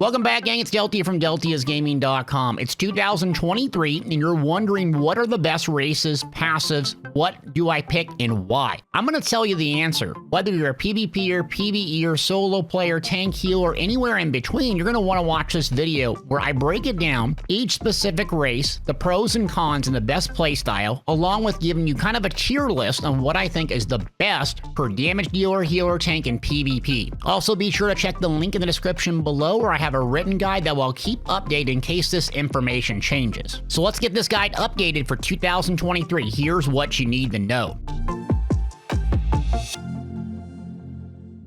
Welcome back, gang. It's Deltia from Deltiasgaming.com. It's 2023, and you're wondering what are the best races, passives, what do I pick, and why? I'm going to tell you the answer. Whether you're a PvPer, PvEer, solo player, tank healer, anywhere in between, you're going to want to watch this video where I break it down, each specific race, the pros and cons, and the best playstyle, along with giving you kind of a tier list on what I think is the best per damage dealer, healer, tank, and PvP. Also, be sure to check the link in the description below where I have a written guide that will keep updated in case this information changes. So let's get this guide updated for 2023. Here's what you need to know.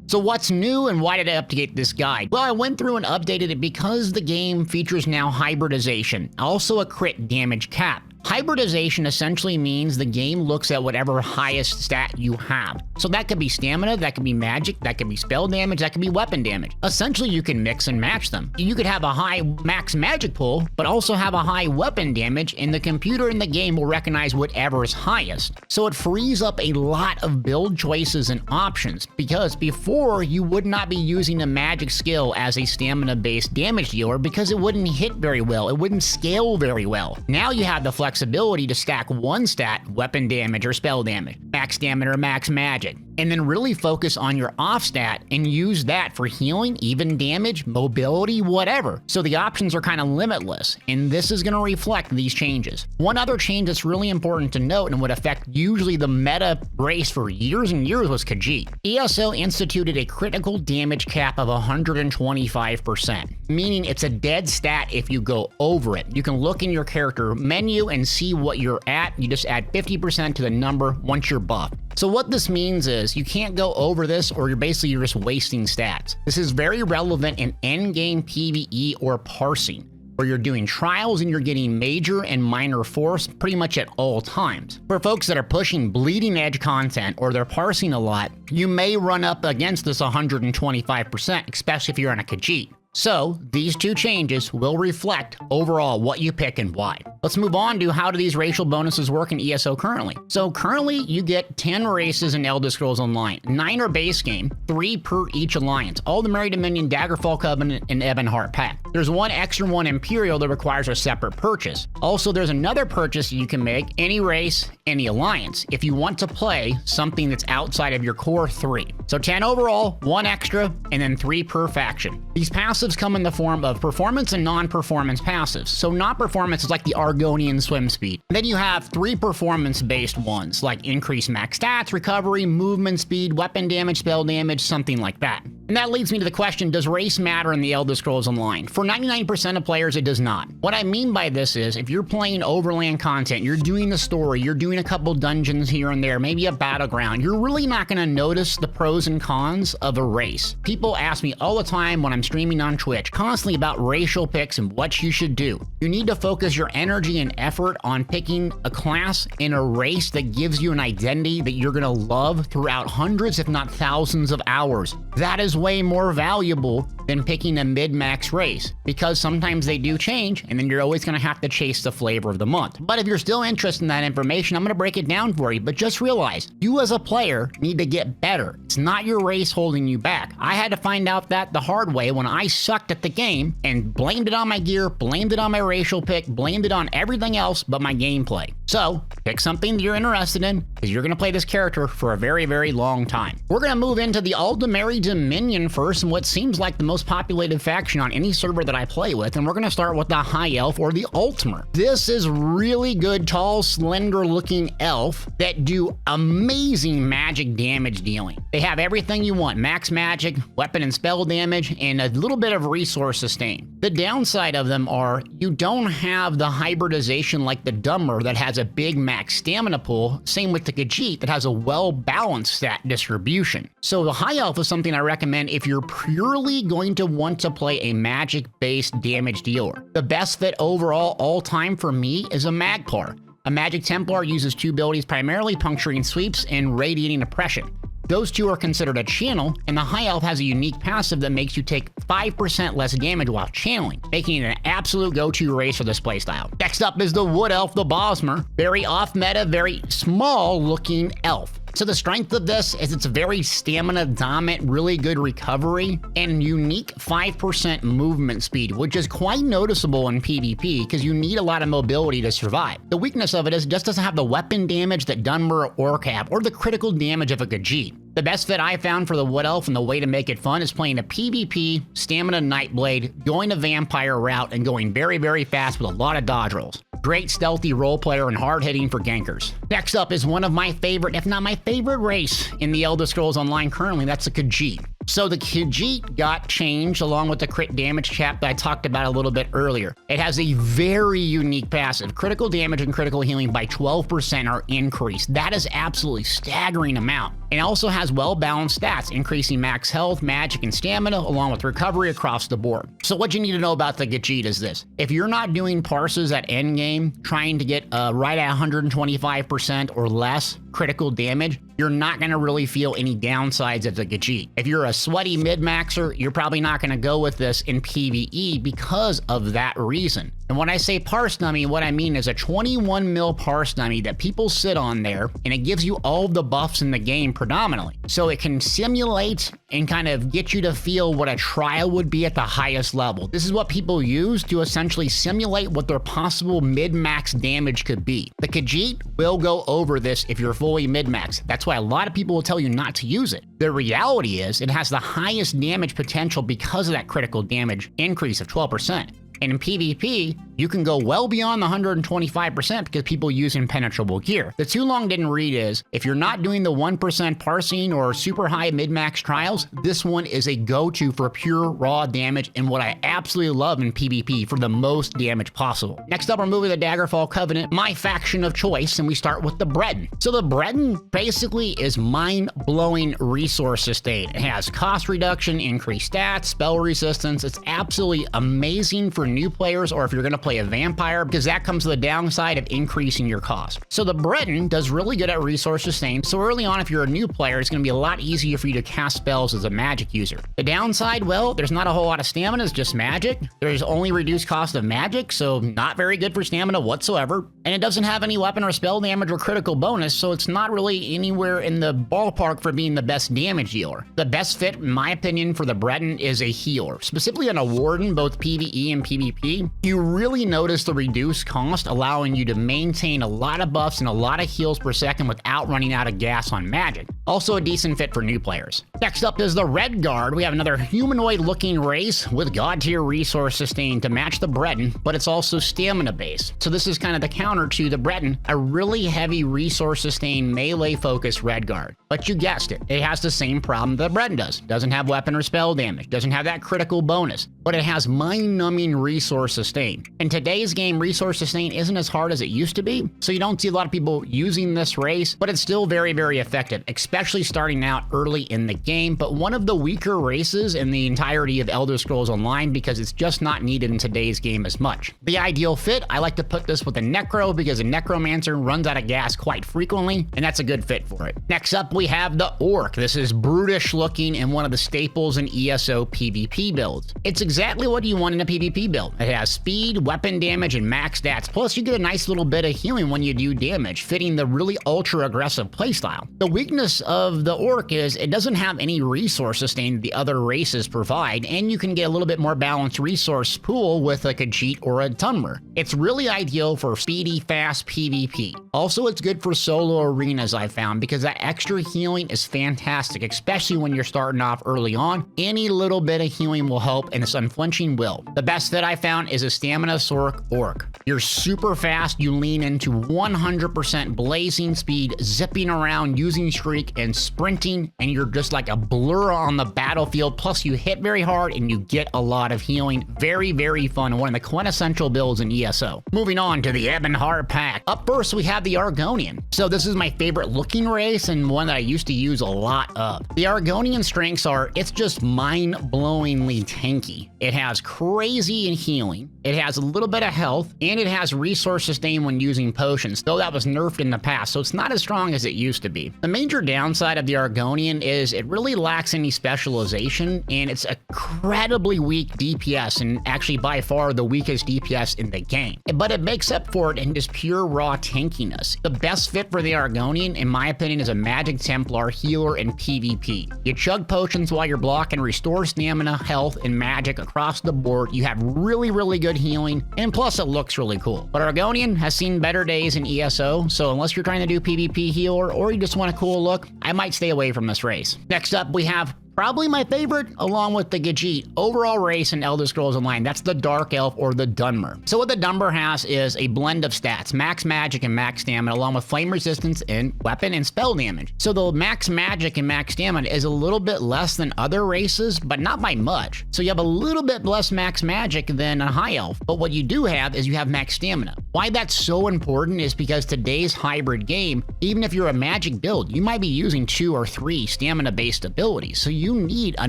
So what's new and why did I update this guide? Well, I went through and updated it because the game features now hybridization, also a crit damage cap. Hybridization essentially means the game looks at whatever highest stat you have. So that could be stamina, that could be magic, that could be spell damage, that could be weapon damage. Essentially, you can mix and match them. You could have a high max magic pull, but also have a high weapon damage, and the computer in the game will recognize whatever is highest. So it frees up a lot of build choices and options, because before you would not be using a magic skill as a stamina-based damage dealer because it wouldn't hit very well, it wouldn't scale very well. Now you have the flexibility to stack one stat, weapon damage or spell damage, max stamina or max magic, and then really focus on your off stat and use that for healing, even damage, mobility, whatever. So the options are kind of limitless, and this is going to reflect these changes. One other change that's really important to note and would affect usually the meta race for years and years was Khajiit. ESO instituted a critical damage cap of 125%, meaning it's a dead stat if you go over it. You can look in your character menu and see what you're at. You just add 50% to the number once you're buffed. So what this means is you can't go over this, or you're just wasting stats. This is very relevant in endgame PvE or parsing, where you're doing trials and you're getting major and minor force pretty much at all times. For folks that are pushing bleeding edge content or they're parsing a lot, you may run up against this 125%, especially if you're on a Khajiit. So these two changes will reflect overall what you pick and why. Let's move on to how do these racial bonuses work in ESO currently. So currently you get 10 races in Elder Scrolls Online. 9 are base game, 3 per each alliance. All the Merry Dominion, Daggerfall Covenant, and Ebonheart pack. There's one extra one Imperial that requires a separate purchase. Also, there's another purchase you can make, any race, any alliance, if you want to play something that's outside of your core 3. So 10 overall, 1 extra, and then 3 per faction. These passives come in the form of performance and non-performance passives. So non-performance is like the Argonian swim speed. Then you have 3 performance-based ones, like increased max stats, recovery, movement speed, weapon damage, spell damage, something like that. And that leads me to the question, does race matter in the Elder Scrolls Online? For 99% of players, it does not. What I mean by this is, if you're playing overland content, you're doing the story, you're doing a couple dungeons here and there, maybe a battleground, you're really not going to notice the pros and cons of a race. People ask me all the time when I'm streaming on Twitch, constantly about racial picks and what you should do. You need to focus your energy and effort on picking a class in a race that gives you an identity that you're going to love throughout hundreds, if not thousands of hours. That is way more valuable than picking a mid-max race, because sometimes they do change, and then you're always going to have to chase the flavor of the month. But if you're still interested in that information, I'm going to break it down for you, but just realize, you as a player need to get better. It's not your race holding you back. I had to find out that the hard way when I sucked at the game and blamed it on my gear, blamed it on my racial pick, blamed it on everything else but my gameplay. So, pick something that you're interested in, because you're going to play this character for a very, very long time. We're going to move into the Merry Dominion first, and what seems like the most populated faction on any server that I play with, and we're going to start with the High Elf, or the Ultimate. This is really good, tall, slender-looking elf that do amazing magic damage dealing. They have everything you want, max magic, weapon and spell damage, and a little bit of resource sustain. The downside of them are you don't have the hybridization like the Dummer that has a big max stamina pool, same with the Khajiit that has a well-balanced stat distribution. So the High Elf is something I recommend if you're purely going to want to play a magic-based damage dealer. The best fit overall all time for me is a Magpar. A Magic Templar uses 2 abilities, primarily Puncturing Sweeps and Radiating Oppression. Those 2 are considered a channel, and the High Elf has a unique passive that makes you take 5% less damage while channeling, making it an absolute go-to race for this playstyle. Next up is the Wood Elf, the Bosmer. Very off-meta, very small-looking elf. So the strength of this is it's very stamina dominant, really good recovery, and unique 5% movement speed, which is quite noticeable in PvP because you need a lot of mobility to survive. The weakness of it is it just doesn't have the weapon damage that Dunmer or Orc have, or the critical damage of a Khajiit. The best fit I found for the Wood Elf and the way to make it fun is playing a PvP, Stamina Nightblade, going a Vampire route, and going very, very fast with a lot of dodge rolls. Great stealthy role player and hard hitting for gankers. Next up is one of my favorite, if not my favorite race in the Elder Scrolls Online currently, that's the Khajiit. So the Khajiit got changed along with the crit damage cap that I talked about a little bit earlier. It has a very unique passive. Critical damage and critical healing by 12% are increased. That is absolutely staggering amount. It also has well-balanced stats, increasing max health, magic, and stamina, along with recovery across the board. So what you need to know about the Khajiit is this. If you're not doing parses at endgame, trying to get right at 125% or less critical damage, you're not going to really feel any downsides of the Khajiit. If you're a sweaty mid-maxer, you're probably not going to go with this in PvE because of that reason. And when I say parse dummy, what I mean is a 21 mil parse dummy that people sit on there, and it gives you all the buffs in the game predominantly. So it can simulate and kind of get you to feel what a trial would be at the highest level. This is what people use to essentially simulate what their possible mid-max damage could be. The Khajiit will go over this if you're fully mid-max. That's why a lot of people will tell you not to use it. The reality is it has the highest damage potential because of that critical damage increase of 12%. And in PvP, you can go well beyond the 125% because people use impenetrable gear. The too long didn't read is, if you're not doing the 1% parsing or super high mid-max trials, this one is a go-to for pure raw damage and what I absolutely love in PvP for the most damage possible. Next up, we're moving to Daggerfall Covenant, my faction of choice, and we start with the Breton. So the Breton basically is mind-blowing resource sustain. It has cost reduction, increased stats, spell resistance. It's absolutely amazing for new players or if you're going to play a vampire, because that comes to the downside of increasing your cost. So the Breton does really good at resource sustain, so early on if you're a new player, it's going to be a lot easier for you to cast spells as a magic user. The downside, well, there's not a whole lot of stamina, it's just magic. There's only reduced cost of magic, so not very good for stamina whatsoever. And it doesn't have any weapon or spell damage or critical bonus, so it's not really anywhere in the ballpark for being the best damage dealer. The best fit, in my opinion, for the Breton is a healer, specifically on a Warden, both PvE and PvP. You really notice the reduced cost, allowing you to maintain a lot of buffs and a lot of heals per second without running out of gas on magic. Also a decent fit for new players. Next up is the Redguard. We have another humanoid looking race with god tier resource sustain to match the Breton, but it's also stamina based. So this is kind of the counter to the Breton, a really heavy resource sustain melee focused Redguard. But you guessed it, it has the same problem the Breton does. Doesn't have weapon or spell damage, doesn't have that critical bonus, but it has mind-numbing resource sustain. In today's game, resource sustain isn't as hard as it used to be, so you don't see a lot of people using this race, but it's still very, very effective, especially starting out early in the game, but one of the weaker races in the entirety of Elder Scrolls Online because it's just not needed in today's game as much. The ideal fit, I like to put this with a Necro because a Necromancer runs out of gas quite frequently, and that's a good fit for it. Next up, we have the Orc. This is brutish looking and one of the staples in ESO PvP builds. It's exactly what you want in a PvP build. It has speed, weapon damage, and max stats, plus you get a nice little bit of healing when you do damage, fitting the really ultra aggressive playstyle. The weakness of the Orc is it doesn't have any resource sustain the other races provide, and you can get a little bit more balanced resource pool with a Khajiit or a Dunmer. It's really ideal for speedy, fast PvP. Also, it's good for solo arenas, I found, because that extra healing is fantastic, especially when you're starting off early on. Any little bit of healing will help, and it's unflinching will. The best that I found is a Stamina Sorc Orc. You're super fast, you lean into 100% blazing speed, zipping around, using streak, and sprinting, and you're just like a blur on the battlefield, plus you hit very hard and you get a lot of healing. Very, very fun, one of the quintessential builds in ESO. Moving on to the Ebonheart pack. Up first, we have the Argonian. So this is my favorite looking race and one that I used to use a lot of. The Argonian strengths are, it's just mind-blowingly tanky. It has crazy healing, it has a little bit of health, and it has resource sustain when using potions, though that was nerfed in the past, so it's not as strong as it used to be. The major downside of the Argonian is it really lacks any specialization, and it's incredibly weak DPS, and actually by far the weakest DPS in the game. But it makes up for it in just pure raw tankiness. The best fit for the Argonian, in my opinion, is a Magic Templar healer in PvP. You chug potions while you're blocking, restore stamina, health, and magic across the board. You have really good healing, and plus it looks really cool. But Argonian has seen better days in ESO, so unless you're trying to do PvP healer or you just want a cool look, I might stay away from this race. Next up, we have probably my favorite, along with the Khajiit, overall race in Elder Scrolls Online. That's the Dark Elf or the Dunmer. So what the Dunmer has is a blend of stats, max magic and max stamina, along with flame resistance and weapon and spell damage. So the max magic and max stamina is a little bit less than other races, but not by much. So you have a little bit less max magic than a high elf, but what you do have is you have max stamina. Why that's so important is because today's hybrid game, even if you're a magic build, you might be using 2 or 3 stamina-based abilities. So you need a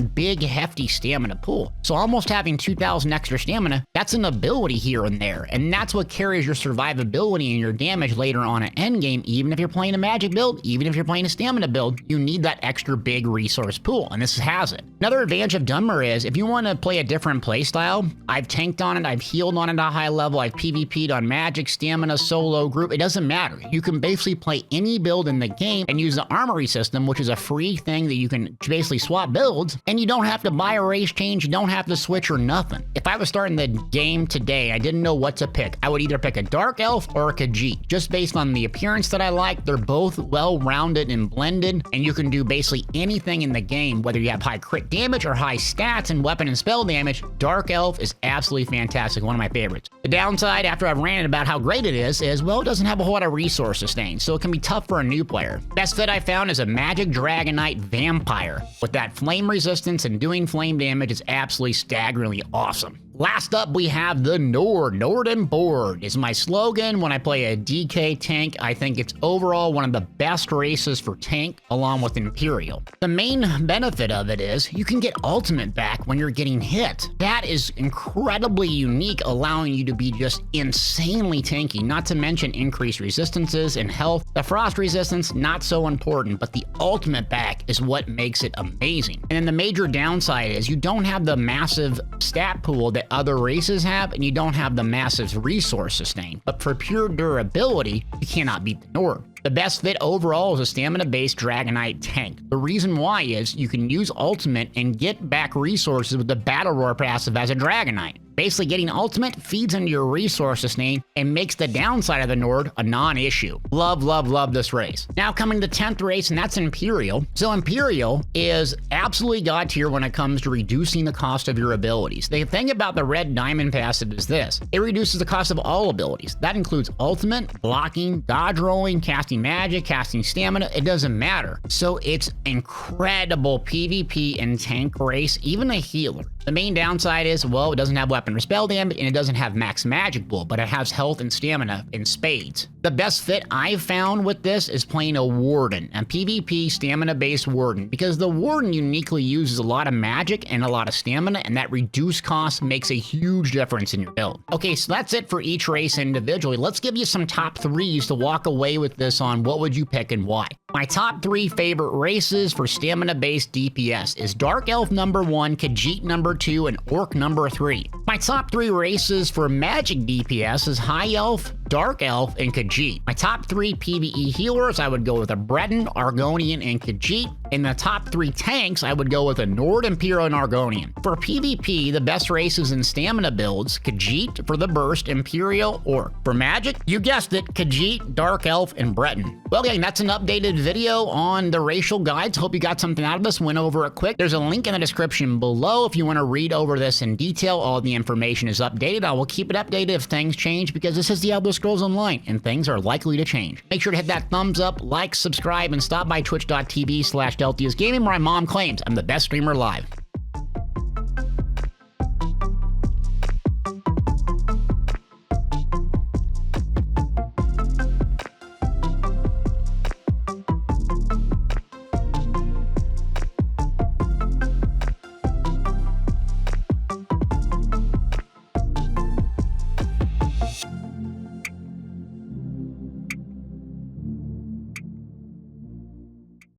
big, hefty stamina pool. So almost having 2,000 extra stamina, that's an ability here and there. And that's what carries your survivability and your damage later on at endgame. Even if you're playing a magic build, even if you're playing a stamina build, you need that extra big resource pool, and this has it. Another advantage of Dunmer is if you want to play a different playstyle, I've tanked on it, I've healed on it at a high level, I've PvP'd on magic, stamina, solo, group, it doesn't matter. You can basically play any build in the game and use the armory system, which is a free thing that you can basically swap builds, and you don't have to buy a race change, you don't have to switch or nothing. If I was starting the game today, I didn't know what to pick, I would either pick a Dark Elf or a Khajiit, just based on the appearance that I like. They're both well-rounded and blended, and you can do basically anything in the game, whether you have high crit damage or high stats and weapon and spell damage. Dark Elf is absolutely fantastic, one of my favorites. The downside, after I've ranted about how great it is, well, it doesn't have a whole lot of resource sustain, so it can be tough for a new player. Best fit I found is a Magic Dragonite Vampire. With that flame resistance and doing flame damage is absolutely staggeringly awesome. Last up, we have the Nord. Nord and Board is my slogan when I play a DK tank. I think it's overall one of the best races for tank, along with Imperial. The main benefit of it is you can get ultimate back when you're getting hit. That is incredibly unique, allowing you to be just insanely tanky, not to mention increased resistances and health. The frost resistance, not so important, but the ultimate back is what makes it amazing. And then the major downside is you don't have the massive stat pool that other races have, and you don't have the massive resource sustain. But for pure durability, you cannot beat the Nord. The best fit overall is a stamina-based Dragonite tank. The reason why is you can use ultimate and get back resources with the Battle Roar passive as a Dragonite. Basically, getting ultimate feeds into your resource sustain and makes the downside of the Nord a non-issue. Love this race. Now coming to the 10th race, and that's Imperial. So Imperial is absolutely god tier when it comes to reducing the cost of your abilities. The thing about the red diamond passive is this: it reduces the cost of all abilities. That includes ultimate, blocking, dodge rolling, casting magic, casting stamina, it doesn't matter. So it's incredible PvP and tank race, even a healer. The main downside is, well, it doesn't have weapon or spell damage, and it doesn't have max magic pool, but it has health and stamina in spades. The best fit I've found with this is playing a Warden, a PvP stamina-based Warden, because the Warden uniquely uses a lot of magic and a lot of stamina, and that reduced cost makes a huge difference in your build. Okay, so that's it for each race individually. Let's give you some top 3s to walk away with this on what would you pick and why. My top 3 favorite races for stamina-based DPS is Dark Elf number 1, Khajiit number 2, and Orc number 3. My top 3 races for magic DPS is High Elf, Dark Elf, and Khajiit. My top 3 PvE healers, I would go with a Breton, Argonian, and Khajiit. In the top 3 tanks, I would go with a Nord, Imperial, and Argonian. For PvP, the best races in stamina builds, Khajiit for the burst, Imperial, Orc. For magic, you guessed it, Khajiit, Dark Elf, and Breton. Well, gang, that's an updated video on the racial guides. Hope you got something out of this, went over it quick. There's a link in the description below if you want to read over this in detail. All the information is updated. I will keep it updated if things change, because this is the Elder Scrolls Online, and things are likely to change. Make sure to hit that thumbs up, like, subscribe, and stop by twitch.tv/Deltiasgaming, where my mom claims I'm the best streamer live.